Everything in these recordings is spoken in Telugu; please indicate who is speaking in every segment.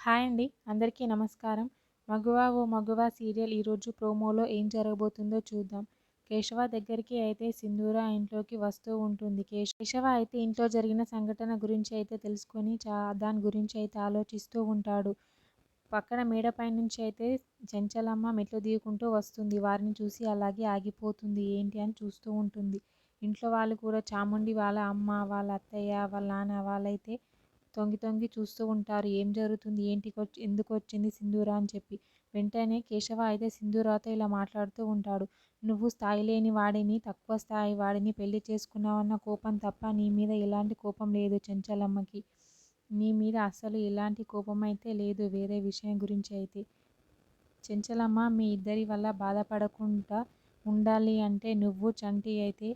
Speaker 1: హాయ్ అండి. అందరికీ నమస్కారం. 'మగువా ఓ మగువా' సీరియల్ ఈరోజు ప్రోమోలో ఏం జరగబోతుందో చూద్దాం. కేశవ దగ్గరికి అయితే సింధూర ఇంట్లోకి వస్తూ ఉంటుంది. కేశవ అయితే ఇంట్లో జరిగిన సంఘటన గురించి అయితే తెలుసుకొని దాని గురించి అయితే ఆలోచిస్తూ ఉంటాడు. పక్కన మేడపై నుంచి అయితే చెంచలమ్మ మెట్లు దిగుకుంటూ వస్తుంది. వారిని చూసి అలాగే ఆగిపోతుంది. ఏంటి అని చూస్తూ ఉంటుంది. ఇంట్లో వాళ్ళు కూడా చాముండి వాళ్ళ అమ్మ, వాళ్ళ అత్తయ్య, వాళ్ళ నాన్న వాళ్ళైతే తొంగి తొంగి చూస్తూ ఉంటారు. ఏం జరుగుతుంది? ఎందుకొచ్చింది సింధూర అని చెప్పి. వెంటనే కేశవ అయితే సింధూరతో ఇలా మాట్లాడుతూ ఉంటాడు. నువ్వు స్థాయి లేని వాడిని, తక్కువ స్థాయి వాడిని పెళ్లి చేసుకున్నావన్న కోపం తప్ప నీ మీద ఎలాంటి కోపం లేదు చెంచలమ్మకి. నీ మీద అస్సలు ఎలాంటి కోపం అయితే లేదు వేరే విషయం గురించి అయితే. చెంచలమ్మ మీ ఇద్దరి వల్ల బాధపడకుండా ఉండాలి అంటే నువ్వు, చంటి అయితే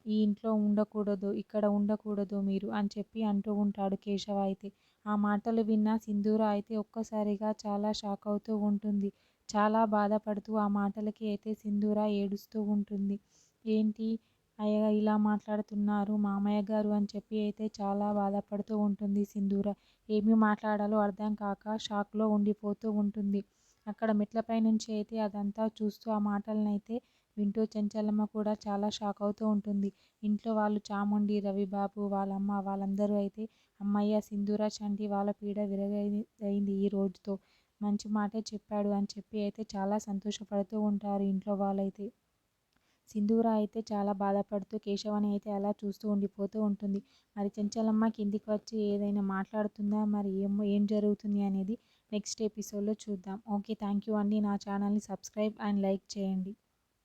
Speaker 1: ఈ ఇంట్లో ఉండకూడదు, ఇక్కడ ఉండకూడదు మీరు అని చెప్పి అంటూ ఉంటాడు కేశవ అయితే. ఆ మాటలు విన్న సింధూర అయితే ఒక్కసారిగా చాలా షాక్ అవుతూ ఉంటుంది. చాలా బాధపడుతూ ఆ మాటలకి అయితే సింధూర ఏడుస్తూ ఉంటుంది. ఏంటి అయ్య ఇలా మాట్లాడుతున్నారు మామయ్య గారు అని చెప్పి అయితే చాలా బాధపడుతూ ఉంటుంది సింధూర. ఏమి మాట్లాడాలో అర్థం కాక షాక్లో ఉండిపోతూ ఉంటుంది. అక్కడ మెట్లపై నుంచి అయితే అదంతా చూస్తూ ఆ మాటలనైతే వింటూ చెంచలమ్మ కూడా చాలా షాక్ అవుతూ ఉంటుంది. ఇంట్లో వాళ్ళు చాముండి, రవిబాబు, వాళ్ళమ్మ వాళ్ళందరూ అయితే అమ్మయ్య సింధూర, చంటి వాళ్ళ పీడ విరగయింది ఈ రోజుతో. మంచి మాటే చెప్పాడు అని చెప్పి అయితే చాలా సంతోషపడుతూ ఉంటారు ఇంట్లో వాళ్ళైతే. సింధూర అయితే చాలా బాధపడుతూ కేశవని అయితే అలా చూస్తూ ఉండిపోతూ ఉంటుంది. మరి చెంచలమ్మ కిందికి వచ్చి ఏదైనా మాట్లాడుతుందా? మరి ఏం జరుగుతుంది అనేది నెక్స్ట్ ఎపిసోడ్లో చూద్దాం. ఓకే, థ్యాంక్ యూ అండి. నా ఛానల్ని సబ్స్క్రైబ్ అండ్ లైక్ చేయండి.